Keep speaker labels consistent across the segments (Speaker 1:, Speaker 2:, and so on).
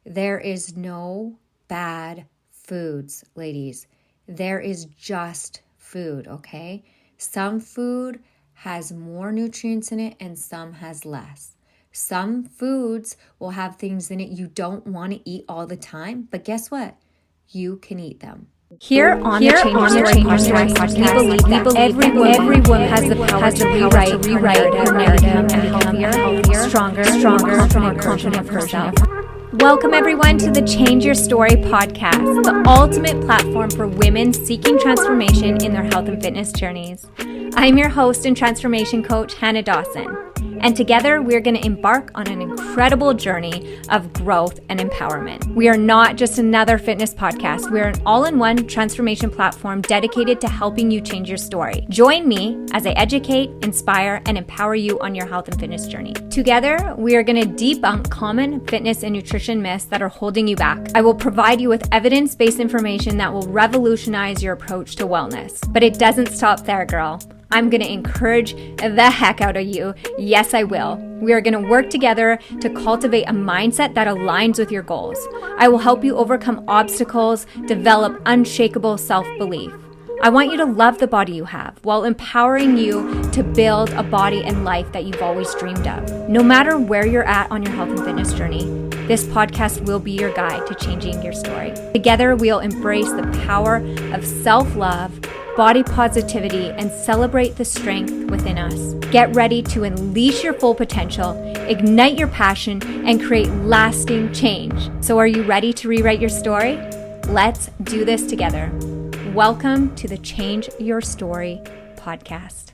Speaker 1: There is no bad foods, ladies. There is just food, okay? Some food has more nutrients in it and some has less. Some foods will have things in it you don't want to eat all the time, but guess what? You can eat them.
Speaker 2: Here on the Change Your Story podcast, we believe that every woman has the power to rewrite her narrative and become a healthier, stronger, confident of herself. Welcome everyone to the Change Your Story podcast, the ultimate platform for women seeking transformation in their health and fitness journeys. I'm your host and transformation coach, Hannah Dawson. And together, we're going to embark on an incredible journey of growth and empowerment. We are not just another fitness podcast. We're an all-in-one transformation platform dedicated to helping you change your story. Join me as I educate, inspire, and empower you on your health and fitness journey. Together, we are going to debunk common fitness and nutrition myths that are holding you back. I will provide you with evidence-based information that will revolutionize your approach to wellness. But it doesn't stop there, girl. I'm going to encourage the heck out of you. Yes, I will. We are going to work together to cultivate a mindset that aligns with your goals. I will help you overcome obstacles, develop unshakable self-belief. I want you to love the body you have while empowering you to build a body and life that you've always dreamed of. No matter where you're at on your health and fitness journey, this podcast will be your guide to changing your story. Together, we'll embrace the power of self-love, body positivity, and celebrate the strength within us. Get ready to unleash your full potential, ignite your passion, and create lasting change. So are you ready to rewrite your story? Let's do this together. Welcome to the Change Your Story podcast.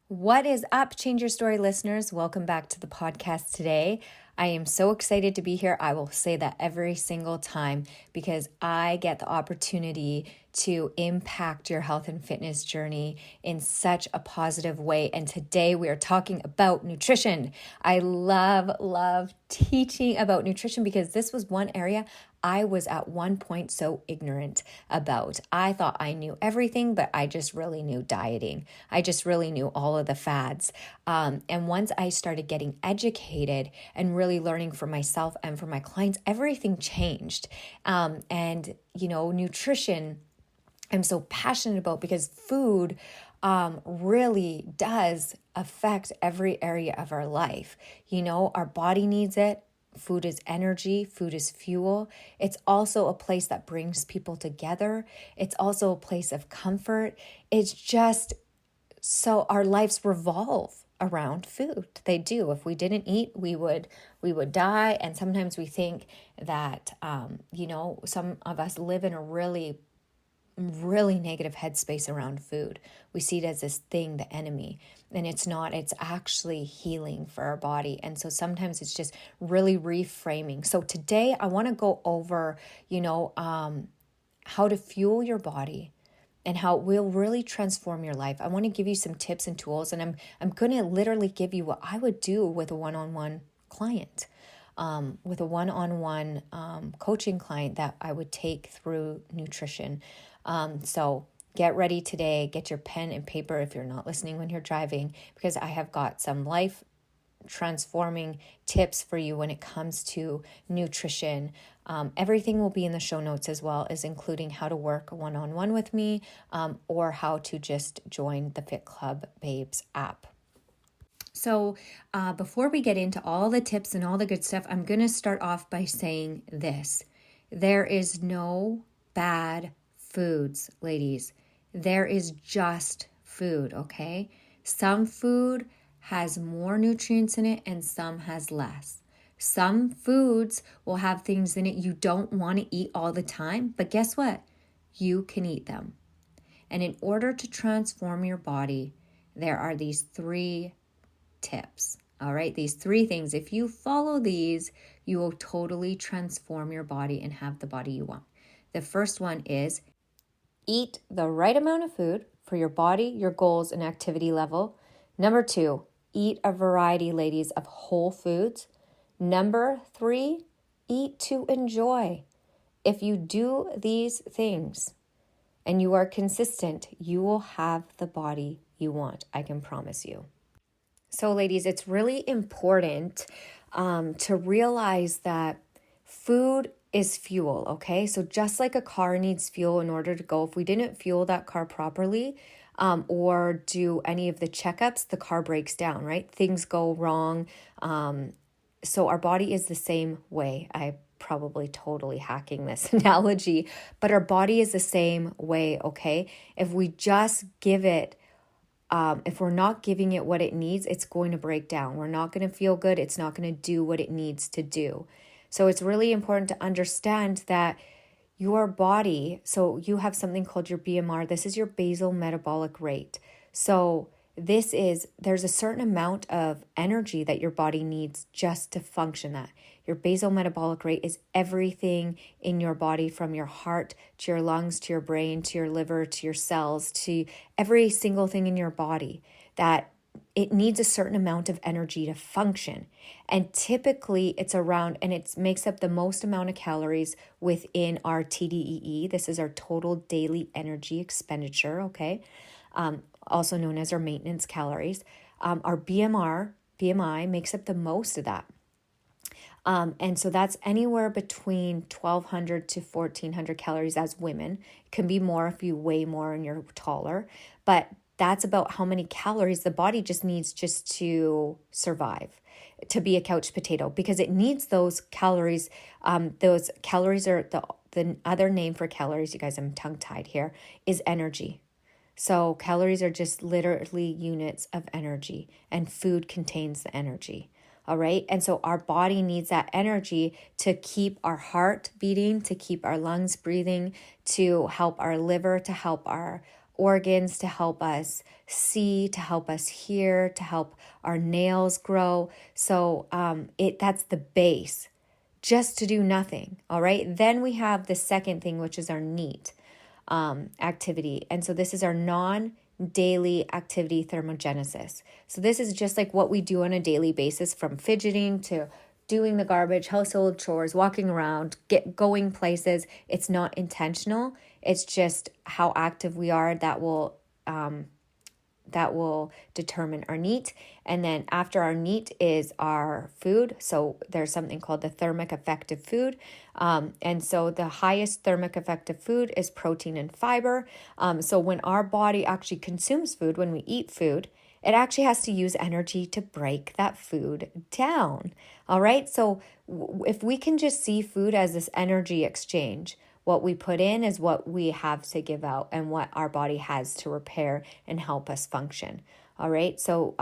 Speaker 2: What is up, Change Your Story listeners? Welcome back to the podcast today. I am so excited to be here. I will say that every single time because I get the opportunity to impact your health and fitness journey in such a positive way. And today we are talking about nutrition. I love teaching about nutrition because this was one area I was at one point so ignorant about. I thought I knew everything, but I just really knew dieting. I just really knew all of the fads. And once I started getting educated and really learning for myself and for my clients, everything changed. And, nutrition I'm so passionate about because food really does affect every area of our life. Our body needs it. Food is energy. Food is fuel. It's also a place that brings people together. It's also a place of comfort. It's just so our lives revolve around food. They do. If we didn't eat, we would die. And sometimes we think that, some of us live in a really negative headspace around food. We see it as this thing, the enemy, and it's not. It's actually healing for our body. And so sometimes it's just really reframing. So today I want to go over, how to fuel your body and how it will really transform your life. I want to give you some tips and tools, and I'm going to literally give you what I would do with a one-on-one client. With a one-on-one coaching client that I would take through nutrition. So get ready today, get your pen and paper if you're not listening when you're driving, because I have got some life transforming tips for you when it comes to nutrition. Everything will be in the show notes as well as including how to work one-on-one with me or how to just join the Fit Club Babes app. So before we get into all the tips and all the good stuff, I'm going to start off by saying this. There is no bad foods, ladies. There is just food, okay? Some food has more nutrients in it and some has less. Some foods will have things in it you don't want to eat all the time, but guess what? You can eat them. And in order to transform your body, there are these 3 tips. All right, these 3 things. If you follow these, you will totally transform your body and have the body you want. The first one is eat the right amount of food for your body, your goals, and activity level. Number 2, eat a variety, ladies, of whole foods. Number 3, eat to enjoy. If you do these things and you are consistent, you will have the body you want. I can promise you. So ladies, it's really important to realize that food
Speaker 1: is fuel, okay? So just like a car needs fuel in order to go, if we didn't fuel that car properly, or do any of the checkups, the car breaks down, right? Things go wrong. So our body is the same way. I probably totally hacking this analogy, but our body is the same way, okay? If we just give it, if we're not giving it what it needs, it's going to break down. We're not going to feel good. It's not going to do what it needs to do. So it's really important to understand that your body, so you have something called your BMR. This is your basal metabolic rate. So there's a certain amount of energy that your body needs just to function that. Your basal metabolic rate is everything in your body, from your heart to your lungs, to your brain, to your liver, to your cells, to every single thing in your body, that it needs a certain amount of energy to function. And typically it's around, and it makes up the most amount of calories within our TDEE. This is our total daily energy expenditure, okay? Also known as our maintenance calories. Our BMI makes up the most of that. And so that's anywhere between 1,200 to 1,400 calories as women. It can be more if you weigh more and you're taller, but that's about how many calories the body just needs just to survive, to be a couch potato, because it needs those calories. Those calories are the other name for calories. You guys, I'm tongue-tied here, is energy. So calories are just literally units of energy, and food contains the energy. All right. And so our body needs that energy to keep our heart beating, to keep our lungs breathing, to help our liver, to help our organs, to help us see, to help us hear, to help our nails grow. So that's the base, just to do nothing. All right. Then we have the second thing, which is our NEAT activity. And so this is our non-daily activity thermogenesis. So this is just like what we do on a daily basis, from fidgeting to doing the garbage, household chores, walking around, going places. It's not intentional. It's just how active we are that will determine our NEAT. And then after our NEAT is our food. So there's something called the thermic effective food. And so the highest thermic effective food is protein and fiber. So when our body actually consumes food, when we eat food, it actually has to use energy to break that food down. All right. So if we can just see food as this energy exchange, what we put in is what we have to give out, and what our body has to repair and help us function. All right. So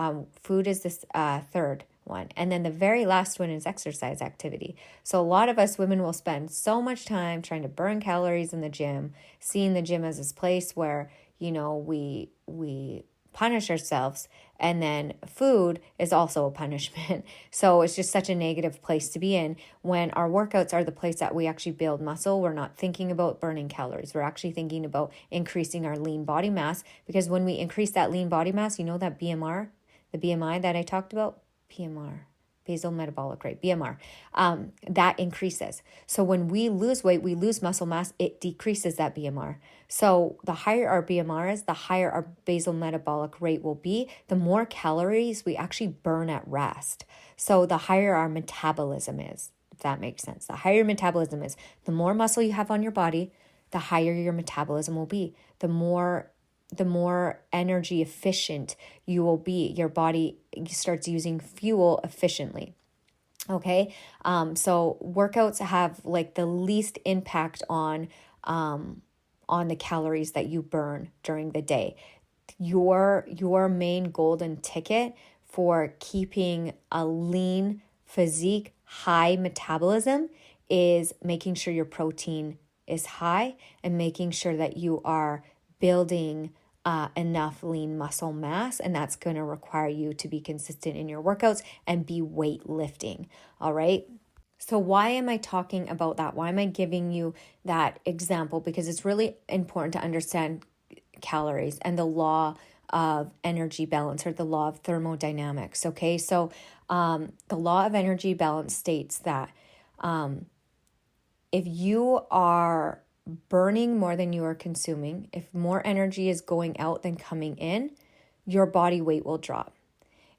Speaker 1: food is this third one. And then the very last one is exercise activity. So a lot of us women will spend so much time trying to burn calories in the gym, seeing the gym as this place where, we punish ourselves, and then food is also a punishment. So it's just such a negative place to be in. When our workouts are the place that we actually build muscle, we're not thinking about burning calories. We're actually thinking about increasing our lean body mass, because when we increase that lean body mass, that BMR, the BMI that I talked about, BMR, basal metabolic rate, BMR, that increases. So when we lose weight, we lose muscle mass, it decreases that BMR. So the higher our BMR is, the higher our basal metabolic rate will be, the more calories we actually burn at rest. So the higher our metabolism is, if that makes sense. The higher your metabolism is, the more muscle you have on your body, the higher your metabolism will be. The more energy efficient you will be. Your body starts using fuel efficiently. Okay. So workouts have like the least impact on the calories that you burn during the day. Your main golden ticket for keeping a lean physique, high metabolism, is making sure your protein is high, and making sure that you are building enough lean muscle mass. And that's going to require you to be consistent in your workouts and be weightlifting. All right. So why am I talking about that? Why am I giving you that example? Because it's really important to understand calories and the law of energy balance, or the law of thermodynamics. Okay. So the law of energy balance states that if you are burning more than you are consuming, if more energy is going out than coming in, your body weight will drop.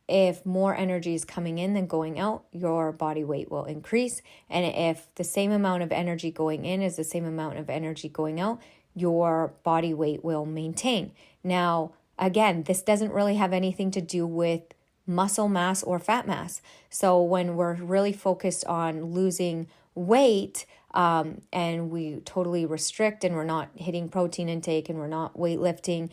Speaker 1: if more energy is coming in than going out, your body weight will increase. And if the same amount of energy going in is the same amount of energy going out, your body weight will maintain. Now, again, this doesn't really have anything to do with muscle mass or fat mass. So when we're really focused on losing weight, and we totally restrict and we're not hitting protein intake and we're not weightlifting,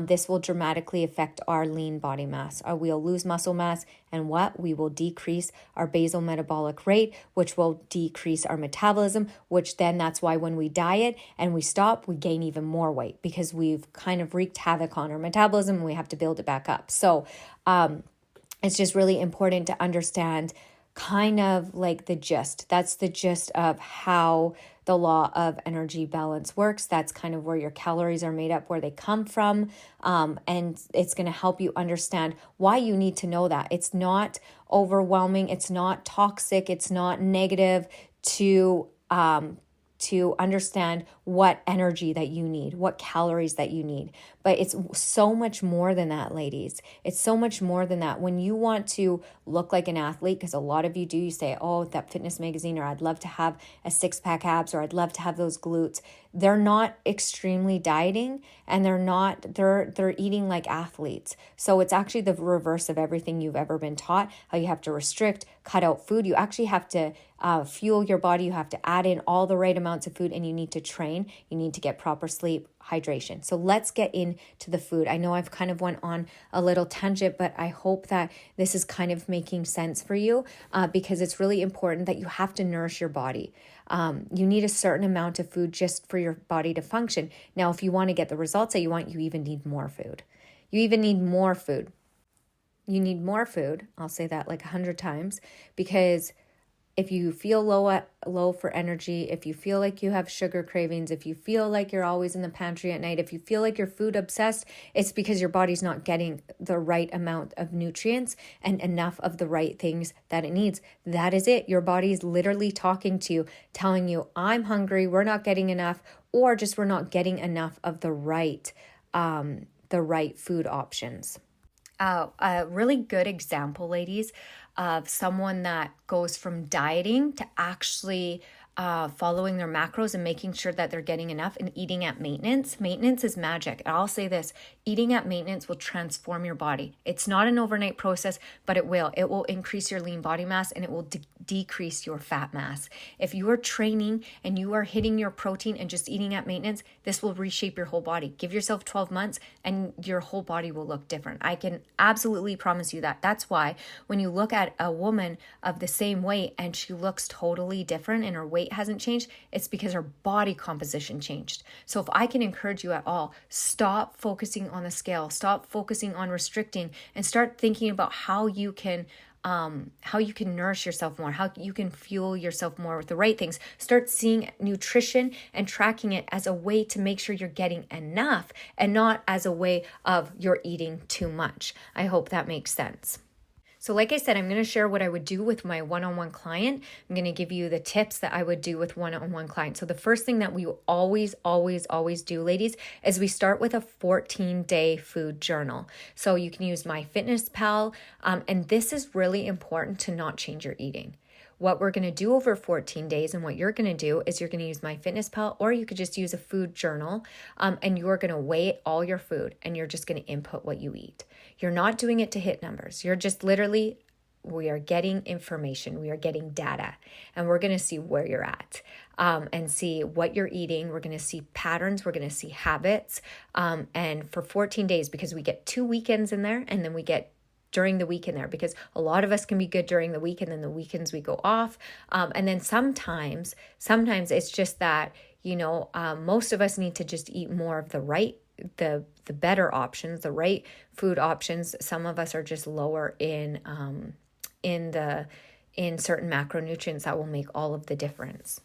Speaker 1: this will dramatically affect our lean body mass. We'll lose muscle mass, and we will decrease our basal metabolic rate, which will decrease our metabolism, which then that's why when we diet and we stop, we gain even more weight because we've kind of wreaked havoc on our metabolism and we have to build it back up. So it's just really important to understand kind of like the gist. That's the gist of how the law of energy balance works. That's kind of where your calories are made up, where they come from. And it's going to help you understand why you need to know that. It's not overwhelming. It's not toxic. It's not negative to understand what energy that you need, what calories that you need. But it's so much more than that, ladies. It's so much more than that. When you want to look like an athlete, because a lot of you do, you say, oh, that fitness magazine, or I'd love to have a 6-pack abs, or I'd love to have those glutes. They're not extremely dieting, and they're eating like athletes. So it's actually the reverse of everything you've ever been taught, how you have to restrict, cut out food. You actually have to fuel your body. You have to add in all the right amounts of food, and you need to train. You need to get proper sleep, hydration. So let's get into the food. I know I've kind of went on a little tangent, but I hope that this is kind of making sense for you, because it's really important that you have to nourish your body. You need a certain amount of food just for your body to function. Now, if you want to get the results that you want, you even need more food. You even need more food. You need more food. I'll say that like 100 times, because if you feel low for energy, if you feel like you have sugar cravings, if you feel like you're always in the pantry at night, if you feel like you're food obsessed, it's because your body's not getting the right amount of nutrients and enough of the right things that it needs. That is it. Your body is literally talking to you, telling you, I'm hungry, we're not getting enough, or just we're not getting enough of the right food options. A really good example, ladies, of someone that goes from dieting to actually following their macros and making sure that they're getting enough and eating at maintenance. Maintenance is magic. And I'll say this, eating at maintenance will transform your body. It's not an overnight process, but it will. It will increase your lean body mass, and it will decrease your fat mass. If you are training and you are hitting your protein and just eating at maintenance, this will reshape your whole body. Give yourself 12 months and your whole body will look different. I can absolutely promise you that. That's why when you look at a woman of the same weight and she looks totally different and her weight hasn't changed, it's because her body composition changed. So if I can encourage you at all, stop focusing on the scale, stop focusing on restricting, and start thinking about how you can nourish yourself more, how you can fuel yourself more with the right things. Start seeing nutrition and tracking it as a way to make sure you're getting enough and not as a way of you're eating too much. I hope that makes sense. So like I said, I'm going to share what I would do with my one-on-one client. I'm going to give you the tips that I would do with one-on-one clients. So the first thing that we always do, ladies, is we start with a 14-day food journal. So you can use MyFitnessPal, and this is really important to not change your eating. What we're going to do over 14 days and what you're going to do is you're going to use MyFitnessPal, or you could just use a food journal, and you're going to weigh all your food and you're just going to input what you eat. You're not doing it to hit numbers. You're just literally, we are getting information. We are getting data, and we're going to see where you're at, and see what you're eating. We're going to see patterns. We're going to see habits. And for 14 days, because we get 2 weekends in there, and then we get during the week in there, because a lot of us can be good during the week and then the weekends we go off. And then sometimes it's just that, most of us need to just eat more of the better options, the right food options. Some of us are just lower in certain macronutrients that will make all of the difference.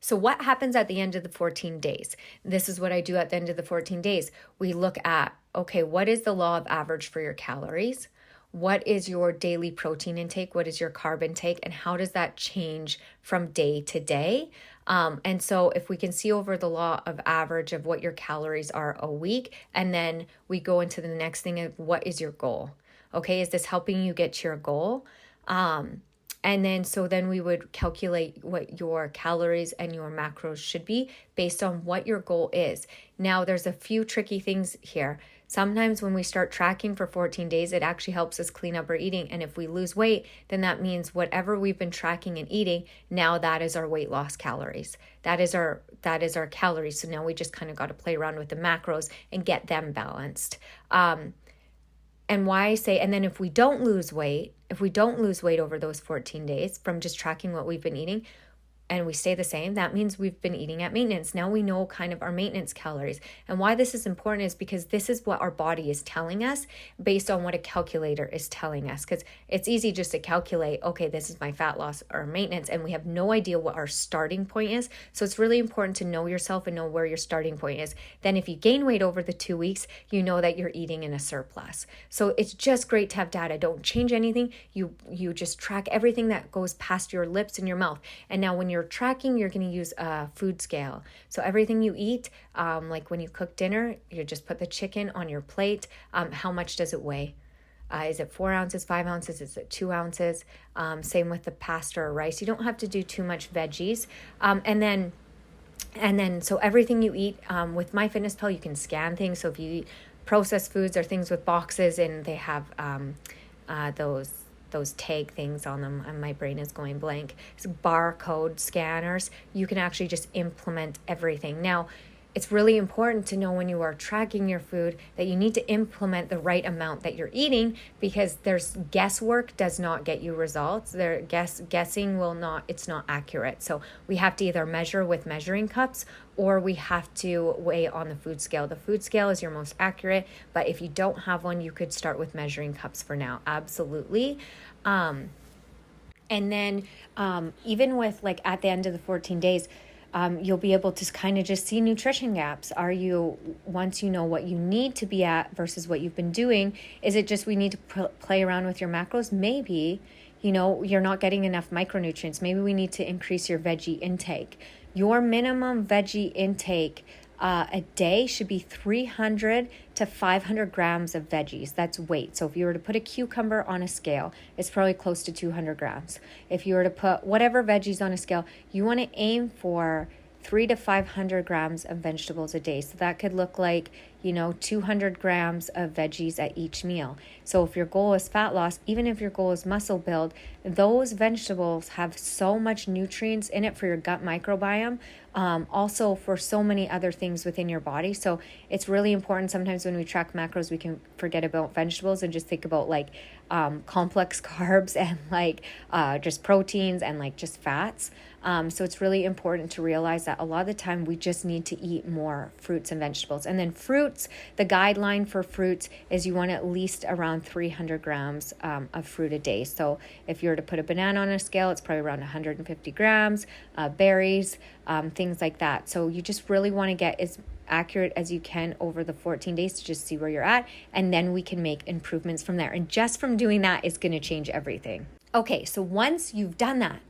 Speaker 1: So what happens at the end of the 14 days? This is what I do at the end of the 14 days. We look at, okay, what is the law of average for your calories? What is your daily protein intake? What is your carb intake? And how does that change from day to day? And so if we can see over the law of average of what your calories are a week, and then we go into the next thing of what is your goal? Okay, is this helping you get to your goal? And then we would calculate what your calories and your macros should be based on what your goal is. Now, there's a few tricky things here. Sometimes when we start tracking for 14 days, it actually helps us clean up our eating. And if we lose weight, then that means whatever we've been tracking and eating, now that is our weight loss calories. That is our calories. So now we just kind of got to play around with the macros and get them balanced. And why I say, and then if we don't lose weight over those 14 days from just tracking what we've been eating, and we stay the same, that means we've been eating at maintenance. Now we know kind of our maintenance calories. And why this is important is because this is what our body is telling us based on what a calculator is telling us. Because it's easy just to calculate, okay, this is my fat loss or maintenance, and we have no idea what our starting point is. So it's really important to know yourself and know where your starting point is. Then if you gain weight over the 2 weeks, you know that you're eating in a surplus. So it's just great to have data. Don't change anything. You just track everything that goes past your lips and your mouth. And now when you're tracking, you're going to use a food scale. So everything you eat, like when you cook dinner, you just put the chicken on your plate. How much does it weigh? Is it 4 ounces, 5 ounces? Is it 2 ounces? Same with the pasta or rice. You don't have to do too much veggies. And then so everything you eat, with MyFitnessPal, you can scan things. So if you eat processed foods or things with boxes and they have those tag things on them, and my brain is going blank. It's barcode scanners. You can actually just implement everything. Now, it's really important to know when you are tracking your food that you need to implement the right amount that you're eating, because there's guesswork does not get you results. Guessing will not, it's not accurate. So we have to either measure with measuring cups or we have to weigh on the food scale. The food scale is your most accurate, but if you don't have one, you could start with measuring cups for now. Absolutely. And then even with like at the end of the 14 days, you'll be able to kind of just see nutrition gaps. Once you know what you need to be at versus what you've been doing, is it just we need to play around with your macros? Maybe, you're not getting enough micronutrients. Maybe we need to increase your veggie intake. Your minimum veggie intake a day should be 300 to 500 grams of veggies. That's weight. So if you were to put a cucumber on a scale, it's probably close to 200 grams. If you were to put whatever veggies on a scale, you want to aim for 300 to 500 grams of vegetables a day. So that could look like, 200 grams of veggies at each meal. So if your goal is fat loss, even if your goal is muscle build, those vegetables have so much nutrients in it for your gut microbiome, also for so many other things within your body. So it's really important. Sometimes when we track macros, we can forget about vegetables and just think about complex carbs and just proteins and just fats. So it's really important to realize that a lot of the time we just need to eat more fruits and vegetables. And then fruits, the guideline for fruits is you want at least around 300 grams of fruit a day. So if you were to put a banana on a scale, it's probably around 150 grams, berries, things like that. So you just really want to get as accurate as you can over the 14 days to just see where you're at, and then we can make improvements from there. And just from doing that, it's going to change everything. Okay, so once you've done that,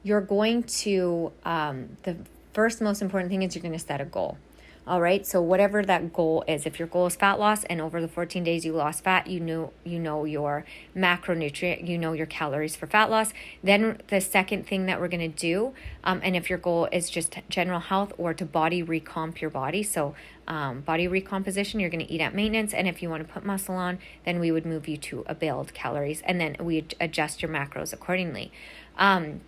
Speaker 1: you're going to, the first most important thing is you're going to set a goal. All right, so whatever that goal is, if your goal is fat loss and over the 14 days you lost fat, you know your macronutrient, your calories for fat loss. Then the second thing that we're going to do, and if your goal is just general health or to body recomp your body, so body recomposition, you're going to eat at maintenance. And if you want to put muscle on, then we would move you to a build calories, and then we adjust your macros accordingly. And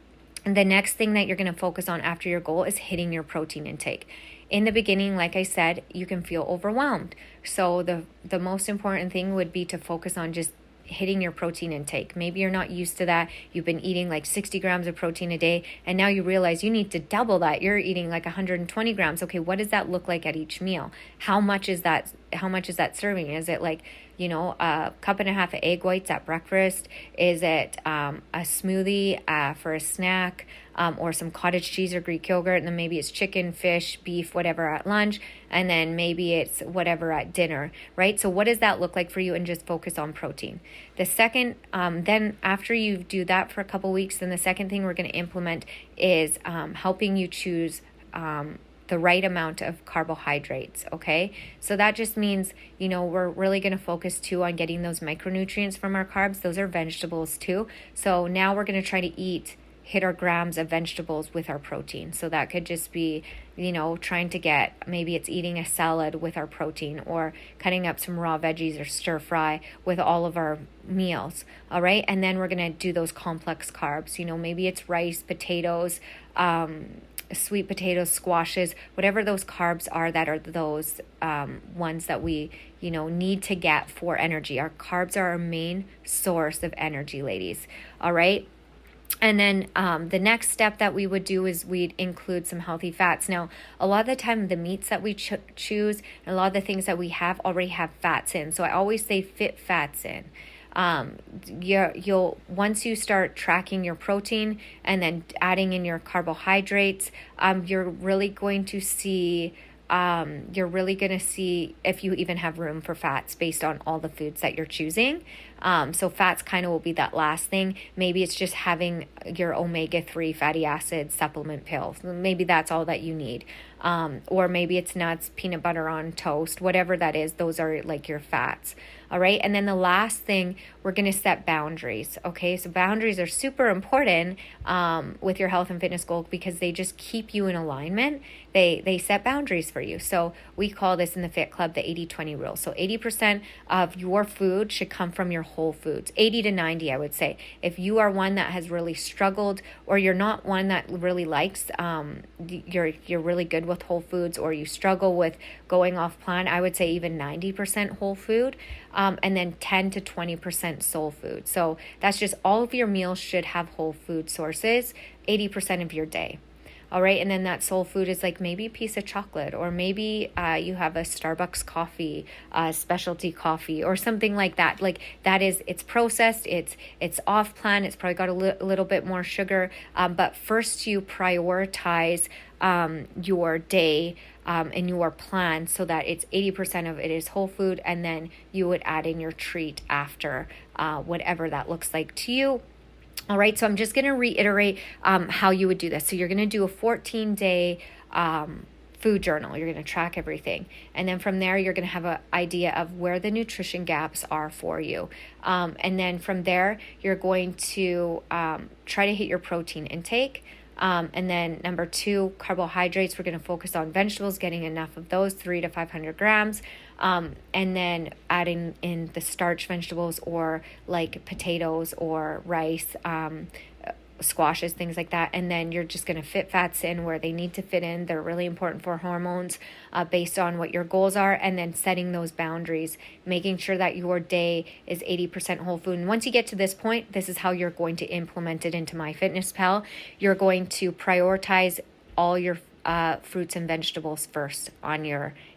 Speaker 1: the next thing that you're going to focus on after your goal is hitting your protein intake. In the beginning, like I said, you can feel overwhelmed. So the most important thing would be to focus on just hitting your protein intake. Maybe you're not used to that. You've been eating 60 grams of protein a day, and now you realize you need to double that. You're eating 120 grams. Okay, what does that look like at each meal? How much is that serving? Is it a cup and a half of egg whites at breakfast? Is it a smoothie for a snack, or some cottage cheese or Greek yogurt? And then maybe it's chicken, fish, beef, whatever at lunch. And then maybe it's whatever at dinner, right? So what does that look like for you? And just focus on protein. The second, then after you do that for a couple weeks, then the second thing we're going to implement is helping you choose the right amount of carbohydrates, okay? So that just means, we're really going to focus too on getting those micronutrients from our carbs. Those are vegetables too. So now we're going to try to hit our grams of vegetables with our protein. So that could just be, trying to get, maybe it's eating a salad with our protein, or cutting up some raw veggies or stir fry with all of our meals. All right. And then we're going to do those complex carbs. Maybe it's rice, potatoes, sweet potatoes, squashes, whatever those carbs are that are those ones that we, need to get for energy. Our carbs are our main source of energy, ladies. All right. And then the next step that we would do is we'd include some healthy fats. Now, a lot of the time, the meats that we choose and a lot of the things that we have already have fats in. So I always say fit fats in. You'll once you start tracking your protein and then adding in your carbohydrates, you're really going to see if you even have room for fats based on all the foods that you're choosing. So fats kind of will be that last thing. Maybe it's just having your omega-3 fatty acid supplement pill. Maybe that's all that you need. Or maybe it's nuts, peanut butter on toast, whatever that is. Those are like your fats. All right. And then the last thing, we're going to set boundaries. Okay. So boundaries are super important with your health and fitness goal, because they just keep you in alignment. They set boundaries for you. So we call this in the Fit Club the 80-20 rule. So 80% of your food should come from your whole foods. 80 to 90, I would say. If you are one that has really struggled, or you're not one that really likes, you're really good with whole foods, or you struggle with going off plan, I would say even 90% whole food, and then 10 to 20% soul food. So that's just all of your meals should have whole food sources 80% of your day. All right. And then that soul food is like maybe a piece of chocolate, or maybe you have a Starbucks coffee, specialty coffee, or something like that. Like that is, it's processed, it's off plan, it's probably got a little bit more sugar. But first you prioritize your day and your plan so that it's 80% of it is whole food, and then you would add in your treat after, whatever that looks like to you. All right, so I'm just going to reiterate how you would do this. So you're going to do a 14-day food journal. You're going to track everything. And then from there, you're going to have an idea of where the nutrition gaps are for you. And then from there, you're going to try to hit your protein intake. And then number 2, carbohydrates. We're going to focus on vegetables, getting enough of those, 300 to 500 grams. And then adding in the starch vegetables, or like potatoes or rice, squashes, things like that. And then you're just going to fit fats in where they need to fit in. They're really important for hormones based on what your goals are. And then setting those boundaries, making sure that your day is 80% whole food. And once you get to this point, this is how you're going to implement it into MyFitnessPal. You're going to prioritize all your fruits and vegetables first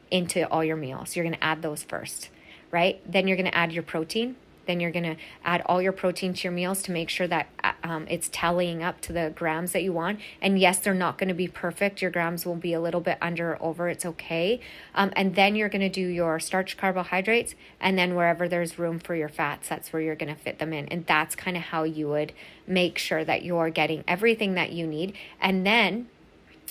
Speaker 1: into all your meals. You're going to add those first, right? Then you're going to add your protein. Then you're going to add all your protein to your meals to make sure that it's tallying up to the grams that you want. And yes, they're not going to be perfect. Your grams will be a little bit under or over. It's okay. And then you're going to do your starch, carbohydrates, and then wherever there's room for your fats, that's where you're going to fit them in. And that's kind of how you would make sure that you're getting everything that you need. And then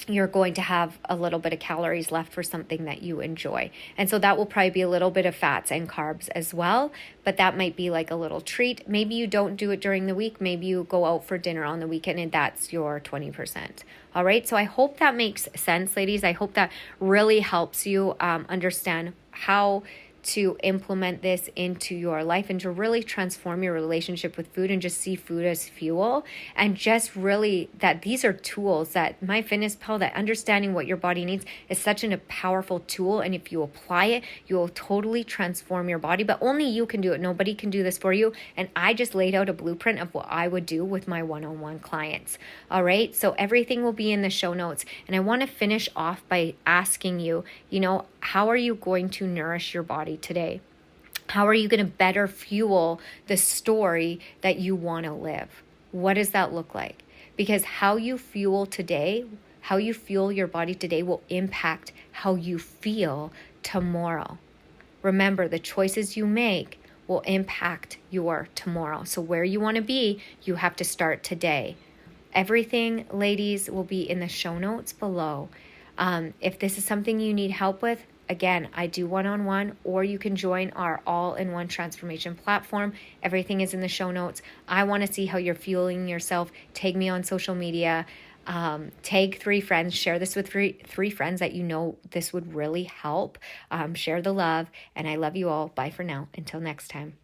Speaker 1: you're going to have a little bit of calories left for something that you enjoy. And so that will probably be a little bit of fats and carbs as well, but that might be like a little treat. Maybe you don't do it during the week. Maybe you go out for dinner on the weekend and that's your 20%. All right. So I hope that makes sense, ladies. I hope that really helps you understand how to implement this into your life and to really transform your relationship with food and just see food as fuel, and just really that these are tools that MyFitnessPal, that understanding what your body needs is such a powerful tool. And if you apply it, you will totally transform your body, but only you can do it. Nobody can do this for you. And I just laid out a blueprint of what I would do with my one-on-one clients. All right. So everything will be in the show notes. And I want to finish off by asking you, how are you going to nourish your body today? How are you going to better fuel the story that you want to live? What does that look like? Because how you fuel today, how you fuel your body today will impact how you feel tomorrow. Remember, the choices you make will impact your tomorrow. So where you want to be, you have to start today. Everything, ladies, will be in the show notes below. If this is something you need help with, again, I do one-on-one, or you can join our all-in-one transformation platform. Everything is in the show notes. I want to see how you're fueling yourself. Tag me on social media. Tag 3 friends. Share this with three friends that you know this would really help. Share the love, and I love you all. Bye for now. Until next time.